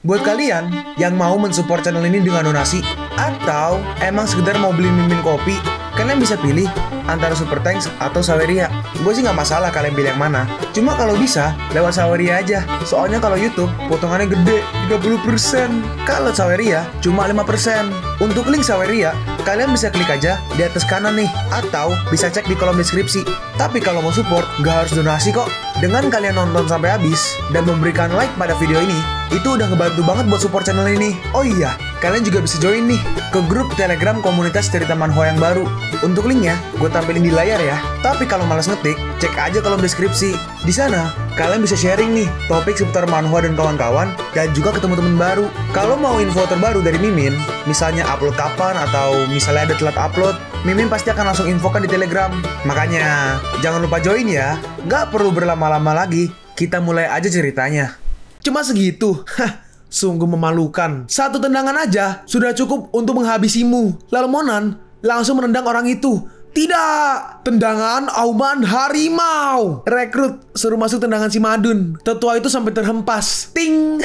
Buat kalian yang mau mensupport channel ini dengan donasi atau emang sekedar mau beli mimin kopi, kalian bisa pilih antara Super Thanks atau Saweria. Gue sih nggak masalah kalian pilih yang mana. Cuma kalau bisa lewat Saweria aja. Soalnya kalau YouTube potongannya gede 30%. Kalau Saweria cuma 5%. Untuk link Saweria kalian bisa klik aja di atas kanan nih, atau bisa cek di kolom deskripsi. Tapi kalau mau support nggak harus donasi kok. Dengan kalian nonton sampai habis dan memberikan like pada video ini, itu udah ngebantu banget buat support channel ini. Oh iya, kalian juga bisa join nih ke grup Telegram komunitas cerita manhwa yang baru. Untuk linknya gue tampilin di layar ya. Tapi kalau malas ngetik, cek aja kolom deskripsi. Di sana kalian bisa sharing nih topik seputar manhwa dan kawan-kawan, dan juga ketemu teman baru. Kalau mau info terbaru dari Mimin, misalnya upload kapan atau misalnya ada telat upload, Mimin pasti akan langsung infokan di Telegram. Makanya jangan lupa join ya. Nggak perlu berlama-lama lagi, kita mulai aja ceritanya. Cuma segitu. Sungguh memalukan. Satu tendangan aja sudah cukup untuk menghabisimu. Lalu Monan langsung menendang orang itu. Tidak! Tendangan auman harimau. Rekrut suruh masuk tendangan si Madun. Tetua itu sampai terhempas. Ting!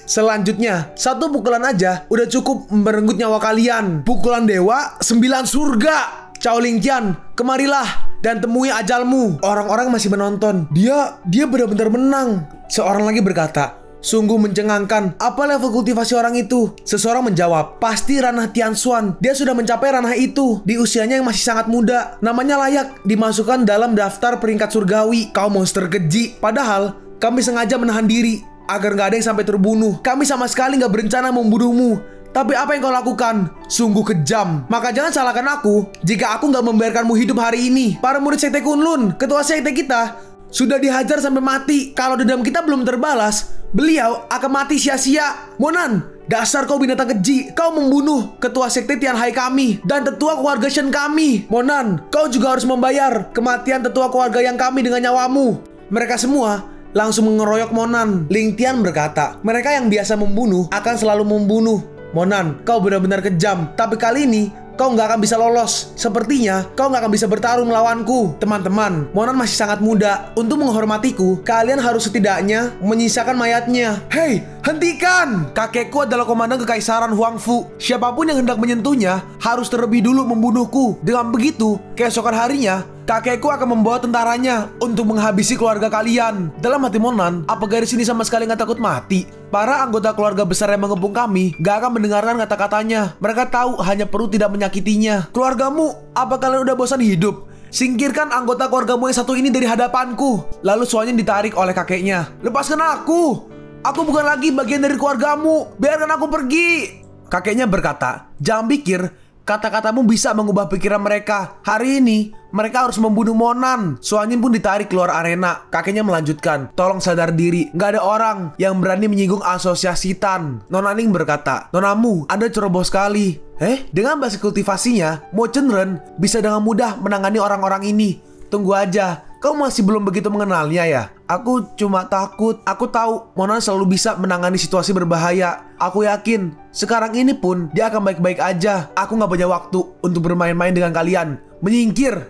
Selanjutnya, satu pukulan aja udah cukup merenggut nyawa kalian. Pukulan dewa 9 surga. Cao Lingqian, kemarilah dan temui ajalmu. Orang-orang masih menonton. Dia benar-benar menang. Seorang lagi berkata, sungguh mencengangkan. Apa level kultivasi orang itu? Seseorang menjawab, pasti ranah Tianxuan. Dia sudah mencapai ranah itu di usianya yang masih sangat muda. Namanya layak dimasukkan dalam daftar peringkat surgawi. Kau monster keji. Padahal kami sengaja menahan diri agar nggak ada yang sampai terbunuh. Kami sama sekali nggak berencana membunuhmu. Tapi apa yang kau lakukan? Sungguh kejam. Maka jangan salahkan aku jika aku nggak membiarkanmu hidup hari ini. Para murid Sekte Kunlun, ketua sekte kita, sudah dihajar sampai mati. Kalau dendam kita belum terbalas, beliau akan mati sia-sia. Monan, dasar kau binatang keji. Kau membunuh ketua sekte Tianhai kami dan tetua keluarga Shen kami. Monan, kau juga harus membayar kematian tetua keluarga yang kami dengan nyawamu. Mereka semua langsung mengeroyok Monan. Lingqian berkata, mereka yang biasa membunuh akan selalu membunuh. Monan, kau benar-benar kejam. Tapi kali ini kau nggak akan bisa lolos. Sepertinya kau nggak akan bisa bertarung melawanku. Teman-teman, Monan masih sangat muda. Untuk menghormatiku, kalian harus setidaknya menyisakan mayatnya. Hei, hentikan! Kakekku adalah komandan kekaisaran Huangfu. Siapapun yang hendak menyentuhnya harus terlebih dulu membunuhku. Dengan begitu, keesokan harinya kakekku akan membawa tentaranya untuk menghabisi keluarga kalian. Dalam hati Monan, apa garis ini sama sekali nggak takut mati? Para anggota keluarga besar yang mengepung kami gak akan mendengarkan kata-katanya. Mereka tahu hanya perlu tidak menyakitinya. Keluargamu, apa kalian udah bosan hidup? Singkirkan anggota keluargamu yang satu ini dari hadapanku. Lalu Xuanyin ditarik oleh kakeknya. Lepaskan aku! Aku bukan lagi bagian dari keluargamu. Biarkan aku pergi. Kakeknya berkata, jangan pikir kata-katamu bisa mengubah pikiran mereka. Hari ini mereka harus membunuh Monan. Xuanyin pun ditarik keluar arena. Kakeknya melanjutkan, tolong sadar diri. Gak ada orang yang berani menyinggung asosiasi Tan. Nona Ning berkata, nonamu, Anda ceroboh sekali. Dengan basic kultivasinya, Mo Chenren bisa dengan mudah menangani orang-orang ini. Tunggu aja, kau masih belum begitu mengenalnya ya? Aku cuma takut. Aku tahu Monan selalu bisa menangani situasi berbahaya. Aku yakin sekarang ini pun dia akan baik-baik aja. Aku gak punya waktu untuk bermain-main dengan kalian. Menyingkir.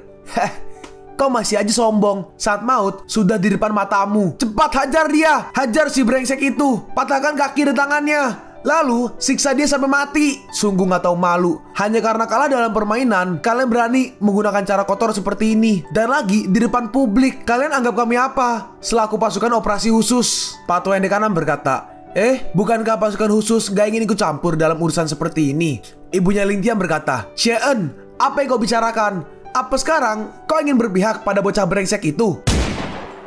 Kau masih aja sombong saat maut sudah di depan matamu. Cepat hajar dia. Hajar si brengsek itu. Patahkan kaki dan tangannya. Lalu siksa dia sampai mati. Sungguh gak tahu malu. Hanya karena kalah dalam permainan, kalian berani menggunakan cara kotor seperti ini. Dan lagi di depan publik. Kalian anggap kami apa? Selaku pasukan operasi khusus. Patua yang di kanan berkata, bukankah pasukan khusus gak ingin ikut campur dalam urusan seperti ini? Ibunya Lingqian berkata, Xian, apa yang kau bicarakan? Apa sekarang kau ingin berpihak pada bocah brengsek itu?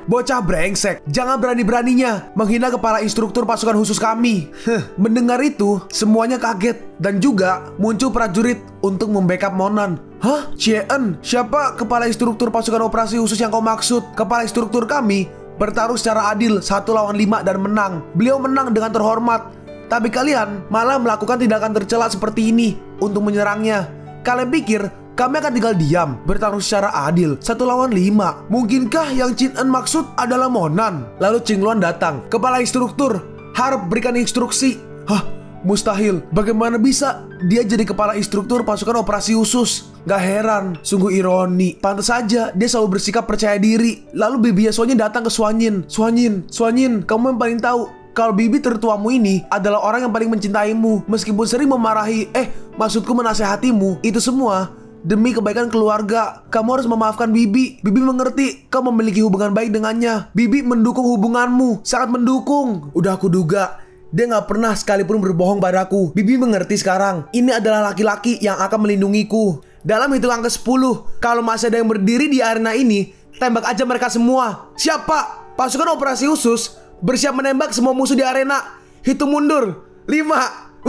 Bocah brengsek, jangan berani-beraninya menghina kepala instruktur pasukan khusus kami. Mendengar itu, semuanya kaget. Dan juga muncul prajurit untuk membackup Monan. Hah? Xian, siapa kepala instruktur pasukan operasi khusus yang kau maksud? Kepala instruktur kami bertaruh secara adil 1 lawan 5 dan menang. Beliau menang dengan terhormat. Tapi kalian malah melakukan tindakan tercela seperti ini untuk menyerangnya. Kalian pikir kami akan tinggal diam, bertaruh secara adil 1 lawan 5. Mungkinkah yang Chin En maksud adalah Monan? Lalu Qing Luan datang. Kepala instruktur, harap berikan instruksi. Hah? Mustahil. Bagaimana bisa dia jadi kepala instruktur pasukan operasi khusus? Gak heran, sungguh ironi. Pantas saja dia selalu bersikap percaya diri. Lalu bibi Xuanyin datang ke Xuanyin. Xuanyin, kamu yang paling tahu kalau bibi tertuamu ini adalah orang yang paling mencintaimu. Meskipun sering memarahi, maksudku menasehatimu, itu semua demi kebaikan keluarga. Kamu harus memaafkan bibi. Bibi mengerti kau memiliki hubungan baik dengannya. Bibi mendukung hubunganmu, sangat mendukung. Udah aku duga, dia gak pernah sekalipun berbohong padaku. Bibi mengerti sekarang, ini adalah laki-laki yang akan melindungiku. Dalam hitungan ke 10, kalau masih ada yang berdiri di arena ini, tembak aja mereka semua. Siapa? Pasukan operasi khusus bersiap menembak semua musuh di arena. Hitung mundur 5.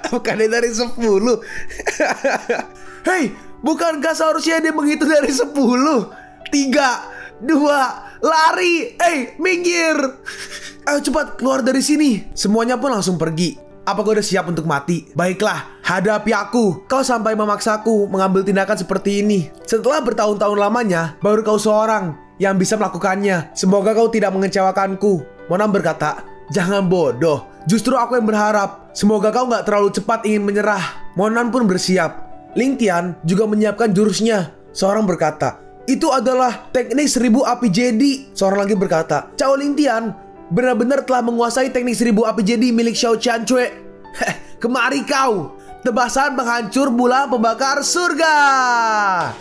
Bukannya dari 10. Hei, bukankah seharusnya dia menghitung dari 10? 3, 2, lari. Minggir. Ayo cepat keluar dari sini. Semuanya pun langsung pergi. Apa kau udah siap untuk mati? Baiklah, hadapi aku. Kau sampai memaksaku mengambil tindakan seperti ini. Setelah bertahun-tahun lamanya, baru kau seorang yang bisa melakukannya. Semoga kau tidak mengecewakanku. Monan berkata, jangan bodoh. Justru aku yang berharap. Semoga kau gak terlalu cepat ingin menyerah. Monan pun bersiap. Ling Tian juga menyiapkan jurusnya. Seorang berkata, itu adalah teknik 1000 api jedi. Seorang lagi berkata, Cao Ling Tian benar-benar telah menguasai teknik 1000 api jedi milik Xiao Qiancue. Kemari kau, tebasan penghancur bola pembakar surga.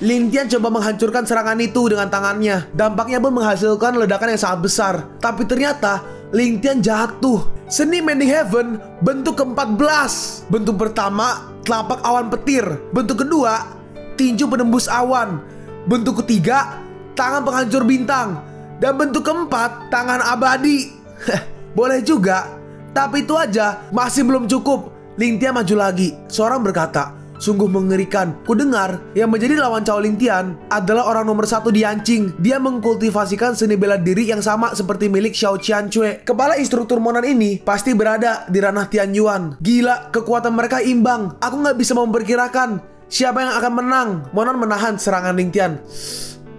Ling Tian coba menghancurkan serangan itu dengan tangannya. Dampaknya pun menghasilkan ledakan yang sangat besar. Tapi ternyata Ling Tian jatuh. Seni Mending Heaven bentuk ke-14. Bentuk pertama, telapak awan petir. Bentuk kedua, tinju penembus awan. Bentuk ketiga, tangan penghancur bintang. Dan bentuk keempat, tangan abadi. Boleh juga, tapi itu aja masih belum cukup. Ling Tian maju lagi. Seorang berkata, sungguh mengerikan. Ku dengar yang menjadi lawan Cao Ling Tian adalah orang nomor 1 di Yanqing. Dia mengkultivasikan seni bela diri yang sama seperti milik Xiao Qiancue. Kepala instruktur Monan ini pasti berada di ranah Tian Yuan. Gila, kekuatan mereka imbang. Aku gak bisa memperkirakan siapa yang akan menang. Monan menahan serangan Ling Tian.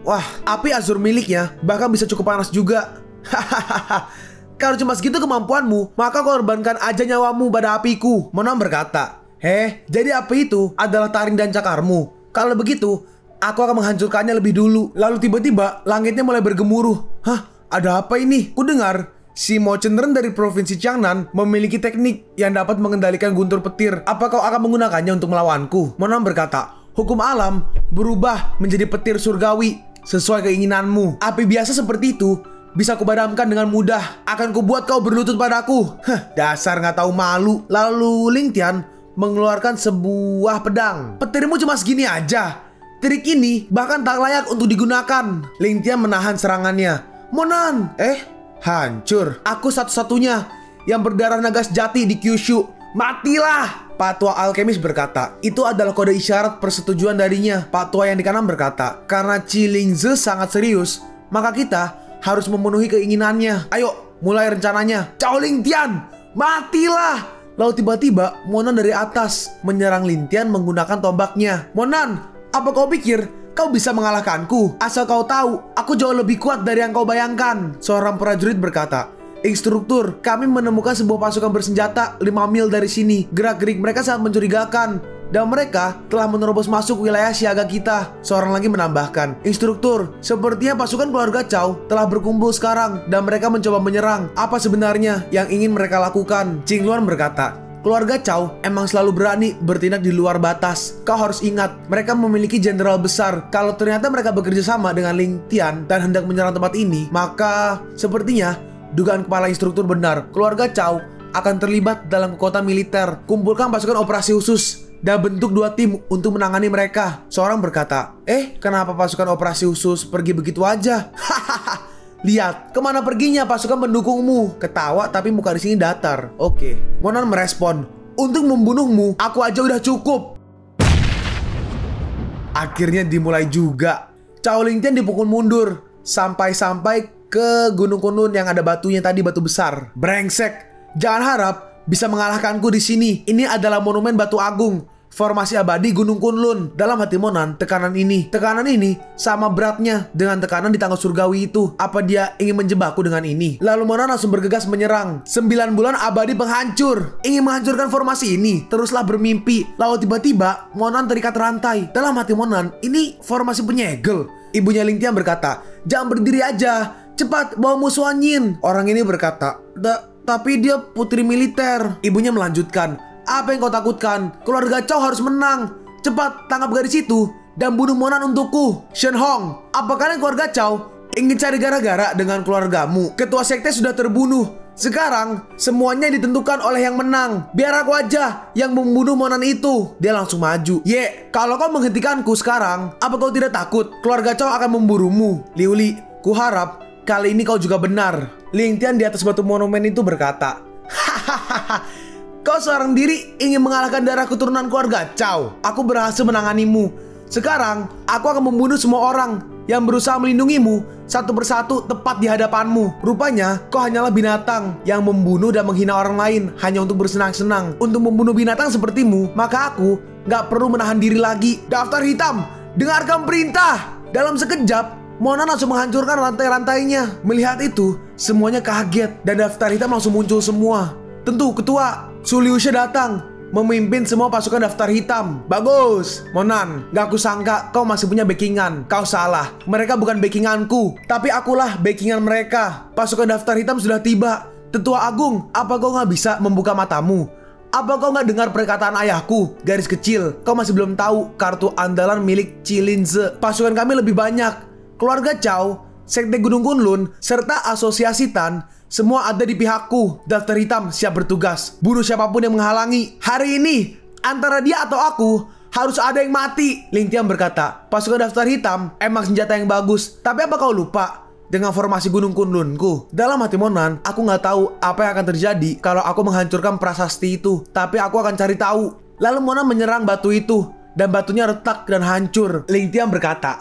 Wah, api azur miliknya bahkan bisa cukup panas juga. Hahaha. Kalau cuma segitu kemampuanmu, maka korbankan aja nyawamu pada apiku. Monan berkata, jadi api itu adalah taring dan cakarmu. Kalau begitu, aku akan menghancurkannya lebih dulu. Lalu tiba-tiba langitnya mulai bergemuruh. Hah, ada apa ini? Ku dengar si Mo Chenren dari provinsi Jiangnan memiliki teknik yang dapat mengendalikan guntur petir. Apa kau akan menggunakannya untuk melawanku? Monan berkata, hukum alam berubah menjadi petir surgawi sesuai keinginanmu. Api biasa seperti itu bisa kupadamkan dengan mudah. Akan kubuat kau berlutut padaku. Dasar nggak tahu malu. Lalu Ling Tian mengeluarkan sebuah pedang. Petirmu cuma segini aja. Trik ini bahkan tak layak untuk digunakan. Ling Tian menahan serangannya. Monan, hancur. Aku satu-satunya yang berdarah naga sejati di Kyushu. Matilah. Pak Tua alkemis berkata, itu adalah kode isyarat persetujuan darinya. Pak Tua yang di kanan berkata, karena Qi Lingzi sangat serius, maka kita harus memenuhi keinginannya. Ayo, mulai rencananya. Cao Ling Tian, matilah. Lalu tiba-tiba Monan dari atas menyerang Ling Tian menggunakan tombaknya. Monan, apa kau pikir kau bisa mengalahkanku? Asal kau tahu, aku jauh lebih kuat dari yang kau bayangkan. Seorang prajurit berkata, instruktur, kami menemukan sebuah pasukan bersenjata 5 mil dari sini. Gerak-gerik mereka sangat mencurigakan. Dan mereka telah menerobos masuk wilayah siaga kita. Seorang lagi menambahkan, instruktur, sepertinya pasukan keluarga Cao telah berkumpul sekarang dan mereka mencoba menyerang. Apa sebenarnya yang ingin mereka lakukan? Qing Luan berkata, keluarga Cao emang selalu berani bertindak di luar batas. Kau harus ingat, mereka memiliki jenderal besar. Kalau ternyata mereka bekerja sama dengan Ling Tian dan hendak menyerang tempat ini, maka sepertinya dugaan kepala instruktur benar. Keluarga Cao akan terlibat dalam kekuatan militer. Kumpulkan pasukan operasi khusus dan bentuk 2 tim untuk menangani mereka. Seorang berkata, kenapa pasukan operasi khusus pergi begitu aja? Hahaha. Lihat, kemana perginya pasukan pendukungmu? Ketawa tapi muka di sini datar. Oke. Monan merespon, untuk membunuhmu, aku aja udah cukup. Akhirnya dimulai juga. Cao Ling Tian dipukul mundur sampai-sampai ke Gunung Kunlun yang ada batunya tadi, batu besar. Brengsek. Jangan harap bisa mengalahkanku di sini. Ini adalah monumen batu agung, formasi abadi Gunung Kunlun. Dalam hati Monan, tekanan ini sama beratnya dengan tekanan di tangga surgawi itu. Apa dia ingin menjebakku dengan ini? Lalu Monan langsung bergegas menyerang. 9 bulan abadi penghancur ingin menghancurkan formasi ini. Teruslah bermimpi. Lalu tiba-tiba Monan terikat rantai. Dalam hati Monan, ini formasi penyegel. Ibunya Ling Tian berkata, jangan berdiri aja, cepat bawa musuh Yin. Orang ini berkata, Tapi dia putri militer. Ibunya melanjutkan, apa yang kau takutkan? Keluarga Chow harus menang. Cepat tangkap gadis itu dan bunuh Monan untukku. Shen Hong, apa kalian keluarga Chow ingin cari gara-gara dengan keluargamu? Ketua sekte sudah terbunuh. Sekarang semuanya ditentukan oleh yang menang. Biar aku aja yang membunuh Monan itu. Dia langsung maju. Ye, kalau kau menghentikanku sekarang, apa kau tidak takut keluarga Chow akan memburumu? Liu Li, kuharap kali ini kau juga benar. Ling Tian di atas batu monumen itu berkata, hahaha. Kau seorang diri ingin mengalahkan darah keturunan keluarga Chow. Aku berhasil menanganimu. Sekarang aku akan membunuh semua orang yang berusaha melindungimu satu persatu tepat di hadapanmu. Rupanya kau hanyalah binatang yang membunuh dan menghina orang lain hanya untuk bersenang-senang. Untuk membunuh binatang sepertimu, maka aku gak perlu menahan diri lagi. Daftar hitam, dengarkan perintah. Dalam sekejap Monan langsung menghancurkan rantai-rantainya. Melihat itu, semuanya kaget dan daftar hitam langsung muncul semua. Tentu ketua Su Liuxia datang memimpin semua pasukan daftar hitam. Bagus, Monan. Gak aku sangka kau masih punya backingan. Kau salah. Mereka bukan backinganku, tapi akulah backingan mereka. Pasukan daftar hitam sudah tiba. Tetua Agung, apa kau gak bisa membuka matamu? Apa kau gak dengar perkataan ayahku? Garis kecil, kau masih belum tahu kartu andalan milik Chilinze. Pasukan kami lebih banyak. Keluarga Chow, Sekte Gunung Kunlun, serta Asosiasi Tan, semua ada di pihakku. Daftar hitam siap bertugas. Bunuh siapapun yang menghalangi. Hari ini, antara dia atau aku, harus ada yang mati. Ling Tian berkata, pasukan daftar hitam emang senjata yang bagus. Tapi apa kau lupa dengan formasi Gunung Kunlunku? Dalam hati Monan, aku gak tahu apa yang akan terjadi kalau aku menghancurkan prasasti itu. Tapi aku akan cari tahu. Lalu Monan menyerang batu itu, dan batunya retak dan hancur. Ling Tian berkata,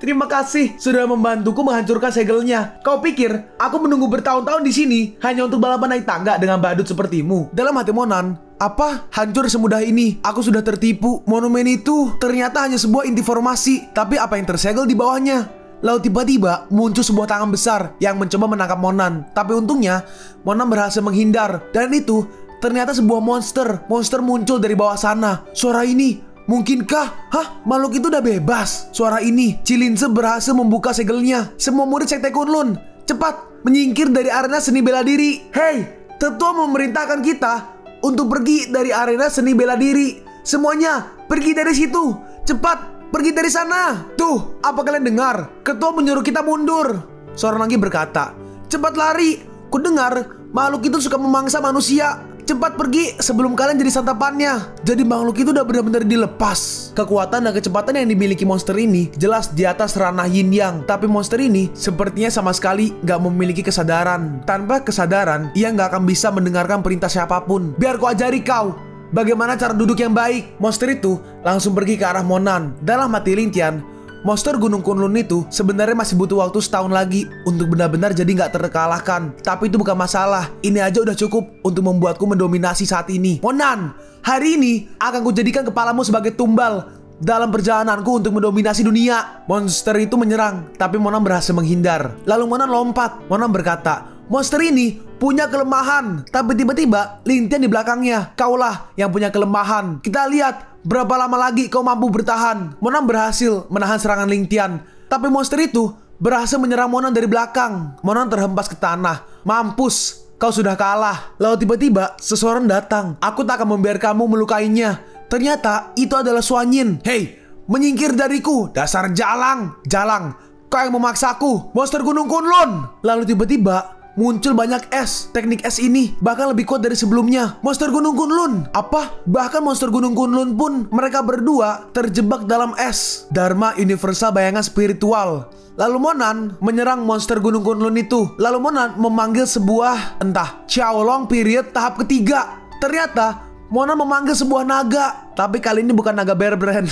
terima kasih sudah membantuku menghancurkan segelnya. Kau pikir aku menunggu bertahun-tahun di sini hanya untuk balapan naik tangga dengan badut sepertimu? Dalam hati Monan, apa? Hancur semudah ini? Aku sudah tertipu. Monumen itu ternyata hanya sebuah inti formasi. Tapi apa yang tersegel di bawahnya? Lalu tiba-tiba muncul sebuah tangan besar yang mencoba menangkap Monan. Tapi untungnya Monan berhasil menghindar. Dan itu ternyata sebuah monster. Monster muncul dari bawah sana. Suara ini, mungkinkah? Hah? Makhluk itu udah bebas. Suara ini, Chilinze berhasil membuka segelnya. Semua murid Sekte Kunlun, cepat menyingkir dari arena seni bela diri. Hei, tetua memerintahkan kita untuk pergi dari arena seni bela diri. Semuanya pergi dari situ. Cepat pergi dari sana. Tuh, apa kalian dengar? Ketua menyuruh kita mundur. Seorang lagi berkata, cepat lari. Kudengar makhluk itu suka memangsa manusia. Cepat pergi sebelum kalian jadi santapannya. Jadi makhluk itu udah benar-benar dilepas. Kekuatan dan kecepatan yang dimiliki monster ini jelas di atas ranah yin yang. Tapi monster ini sepertinya sama sekali gak memiliki kesadaran. Tanpa kesadaran, ia gak akan bisa mendengarkan perintah siapapun. Biar ku ajari kau bagaimana cara duduk yang baik. Monster itu langsung pergi ke arah Monan. Dalam hati Ling Tian, monster Gunung Kunlun itu sebenarnya masih butuh waktu setahun lagi untuk benar-benar jadi nggak terkalahkan. Tapi itu bukan masalah. Ini aja udah cukup untuk membuatku mendominasi saat ini. Monan, hari ini akan kujadikan kepalamu sebagai tumbal dalam perjalananku untuk mendominasi dunia. Monster itu menyerang, tapi Monan berhasil menghindar. Lalu Monan lompat. Monan berkata, monster ini punya kelemahan. Tapi tiba-tiba Ling Tian di belakangnya. Kaulah yang punya kelemahan. Kita lihat berapa lama lagi kau mampu bertahan. Monan berhasil menahan serangan Ling Tian. Tapi monster itu berhasil menyerang Monan dari belakang. Monan terhempas ke tanah. Mampus, kau sudah kalah. Lalu tiba-tiba seseorang datang. Aku tak akan membiarkanmu melukainya. Ternyata itu adalah Suanyin. Hei, menyingkir dariku, dasar jalang. Jalang, kau yang memaksaku. Monster Gunung Kunlun. Lalu tiba-tiba muncul banyak es. Teknik es ini bahkan lebih kuat dari sebelumnya. Monster Gunung Kunlun. Apa? Bahkan monster Gunung Kunlun pun mereka berdua terjebak dalam es. Dharma universal bayangan spiritual. Lalu Monan menyerang monster Gunung Kunlun itu. Lalu Monan memanggil sebuah entah Xiaolong period tahap ketiga. Ternyata Monan memanggil sebuah naga. Tapi kali ini bukan naga Bear Brand.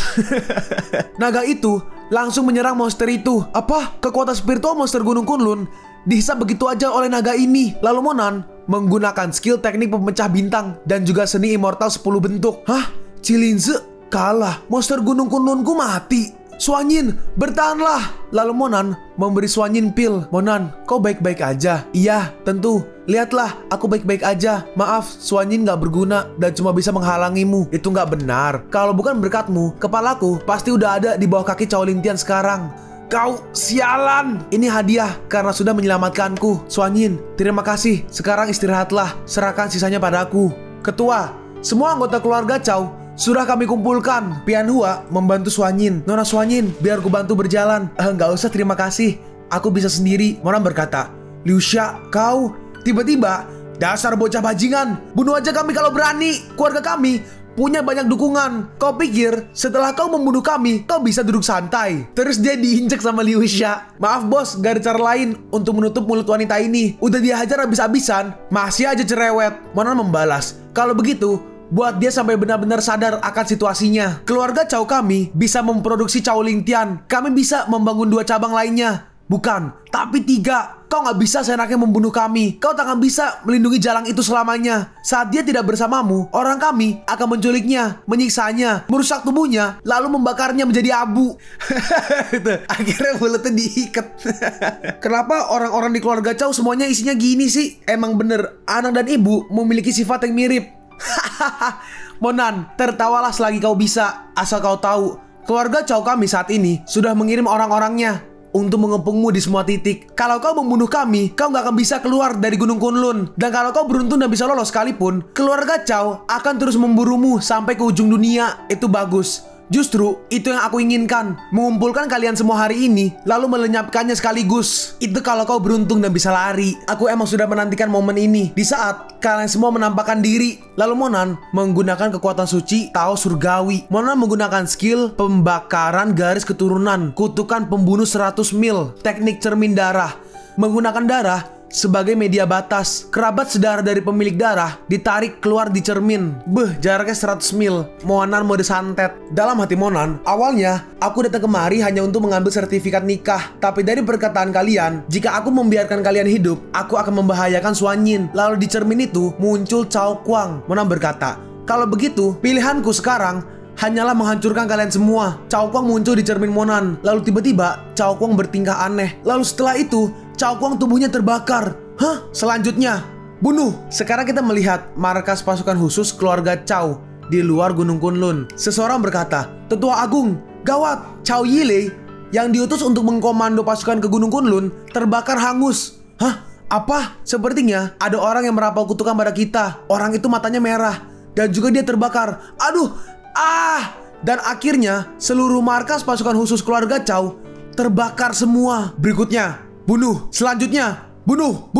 Naga itu langsung menyerang monster itu. Apa? Kekuatan spiritual monster Gunung Kunlun dihisap begitu aja oleh naga ini. Lalu Monan menggunakan skill teknik pemecah bintang dan juga seni immortal 10 bentuk. Hah? Chilinze kalah. Monster Gunung Kunlunku mati. Suanyin, bertahanlah. Lalu Monan memberi Suanyin pil. Monan, kau baik-baik aja? Iya, tentu. Lihatlah, aku baik-baik aja. Maaf, Suanyin gak berguna dan cuma bisa menghalangimu. Itu gak benar. Kalau bukan berkatmu, kepalaku pasti udah ada di bawah kaki Chow Ling Tian sekarang. Kau sialan. Ini hadiah karena sudah menyelamatkanku. Suanyin, terima kasih. Sekarang istirahatlah. Serahkan sisanya padaku. Ketua, semua anggota keluarga Chow sudah kami kumpulkan. Pianhua membantu Suanyin. Nona Suanyin, biar ku bantu berjalan. Nggak usah, terima kasih. Aku bisa sendiri. Monan berkata. Liu Xia, kau tiba-tiba, dasar bocah bajingan. Bunuh aja kami kalau berani. Keluarga kami punya banyak dukungan. Kau pikir setelah kau membunuh kami, kau bisa duduk santai? Terus dia diinjek sama Liu Xia. Maaf bos, gak ada cara lain untuk menutup mulut wanita ini. Udah dia hajar habis-habisan, masih aja cerewet. Monan membalas, kalau begitu, buat dia sampai benar-benar sadar akan situasinya. Keluarga Chow kami bisa memproduksi Chow Lingtian. Kami bisa membangun 2 cabang lainnya. Bukan, tapi 3. Kau nggak bisa seenaknya membunuh kami. Kau tak akan bisa melindungi Jalang itu selamanya. Saat dia tidak bersamamu, orang kami akan menculiknya, menyiksanya, merusak tubuhnya, lalu membakarnya menjadi abu. Akhirnya mulutnya diikat. Kenapa orang-orang di keluarga Chow semuanya isinya gini sih? Emang bener, anak dan ibu memiliki sifat yang mirip. Monan, tertawalah selagi kau bisa. Asal kau tahu, keluarga Chow kami saat ini sudah mengirim orang-orangnya untuk mengepungmu di semua titik. Kalau kau membunuh kami, kau nggak akan bisa keluar dari Gunung Kunlun. Dan kalau kau beruntung dan bisa lolos sekalipun, keluarga Chow akan terus memburumu sampai ke ujung dunia. Itu bagus. Justru itu yang aku inginkan, mengumpulkan kalian semua hari ini, lalu melenyapkannya sekaligus. Itu kalau kau beruntung dan bisa lari. Aku emang sudah menantikan momen ini. Di saat kalian semua menampakkan diri. Lalu Monan menggunakan kekuatan suci Tao Surgawi. Monan menggunakan skill pembakaran garis keturunan, kutukan pembunuh 100 mil, teknik cermin darah. Menggunakan darah sebagai media batas. Kerabat sedarah dari pemilik darah ditarik keluar di cermin. Jaraknya 100 mil. Monan mode santet. Dalam hati Monan, awalnya aku datang kemari hanya untuk mengambil sertifikat nikah. Tapi dari perkataan kalian, jika aku membiarkan kalian hidup, aku akan membahayakan Suanyin. Lalu di cermin itu muncul Cao Kuang. Monan berkata, kalau begitu, pilihanku sekarang hanyalah menghancurkan kalian semua. Cao Kuang muncul di cermin Monan. Lalu tiba-tiba Cao Kuang bertingkah aneh. Lalu setelah itu Cao Kuang tubuhnya terbakar. Selanjutnya, bunuh. Sekarang kita melihat markas pasukan khusus keluarga Chow di luar Gunung Kunlun. Seseorang berkata, Tetua Agung, gawat, Chow Yilei yang diutus untuk mengkomando pasukan ke Gunung Kunlun terbakar hangus. Apa? Sepertinya ada orang yang merapal kutukan pada kita. Orang itu matanya merah dan juga dia terbakar. Aduh, Dan akhirnya seluruh markas pasukan khusus keluarga Chow terbakar semua. Berikutnya, bunuh. Selanjutnya, bunuh.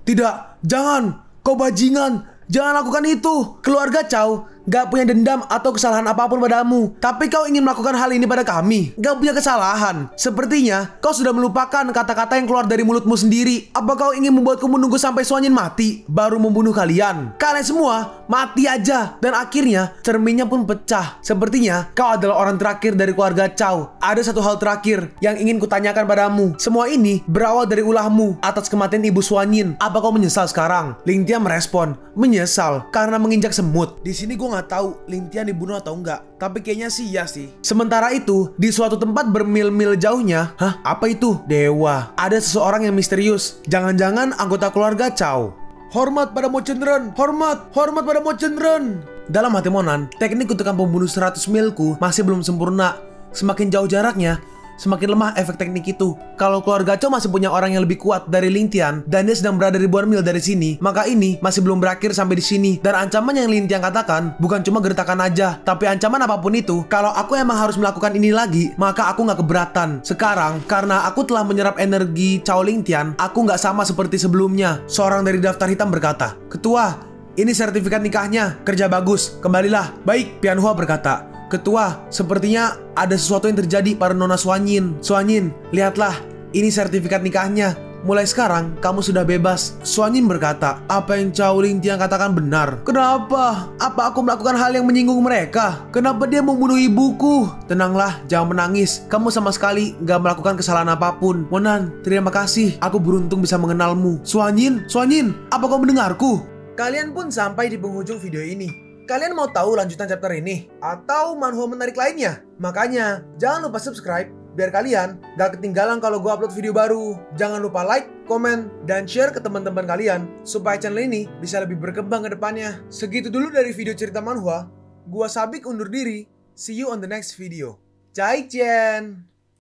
Tidak, jangan. Kau bajingan. Jangan lakukan itu. Keluarga Chow gak punya dendam atau kesalahan apapun padamu. Tapi kau ingin melakukan hal ini pada kami. Gak punya kesalahan. Sepertinya kau sudah melupakan kata-kata yang keluar dari mulutmu sendiri. Apa kau ingin membuatku menunggu sampai Suanyin mati baru membunuh kalian? Kalian semua mati aja. Dan akhirnya cerminnya pun pecah. Sepertinya kau adalah orang terakhir dari keluarga Chow. Ada satu hal terakhir yang ingin kutanyakan padamu. Semua ini berawal dari ulahmu atas kematian ibu Suanyin. Apa kau menyesal sekarang? Lingtian merespon, menyesal karena menginjak semut. Di sini gue nggak tahu Lingtian dibunuh atau enggak, tapi kayaknya sih iya sih. Sementara itu, di suatu tempat bermil-mil jauhnya, apa itu? Dewa. Ada seseorang yang misterius. Jangan-jangan anggota keluarga Chow. Hormat pada Mo Chenren. Hormat pada Mo Chenren. Dalam hati Monan, teknik kutukan pembunuh 100 milku masih belum sempurna. Semakin jauh jaraknya, semakin lemah efek teknik itu. Kalau keluarga Chow masih punya orang yang lebih kuat dari Lingtian dan dia sedang berada ribuan mil dari sini, maka ini masih belum berakhir sampai di sini. Dan ancaman yang Lingtian katakan bukan cuma gertakan aja, tapi ancaman apapun itu. Kalau aku emang harus melakukan ini lagi, maka aku nggak keberatan. Sekarang, karena aku telah menyerap energi Chow Lingtian, aku nggak sama seperti sebelumnya. Seorang dari daftar hitam berkata, Ketua, ini sertifikat nikahnya. Kerja bagus, kembalilah. Baik, Pianhua berkata, Ketua, sepertinya ada sesuatu yang terjadi pada Nona Suanyin. Suanyin, lihatlah, ini sertifikat nikahnya. Mulai sekarang, kamu sudah bebas. Suanyin berkata, apa yang Chow Lingtian katakan benar. Kenapa? Apa aku melakukan hal yang menyinggung mereka? Kenapa dia membunuh ibuku? Tenanglah, jangan menangis. Kamu sama sekali gak melakukan kesalahan apapun. Monan, terima kasih. Aku beruntung bisa mengenalmu. Suanyin, apa kau mendengarku? Kalian pun sampai di penghujung video ini. Kalian mau tahu lanjutan chapter ini? Atau manhwa menarik lainnya? Makanya, jangan lupa subscribe biar kalian gak ketinggalan kalau gue upload video baru. Jangan lupa like, komen, dan share ke teman-teman kalian supaya channel ini bisa lebih berkembang ke depannya. Segitu dulu dari video cerita manhwa. Gua Sabik undur diri. See you on the next video. Zaijian!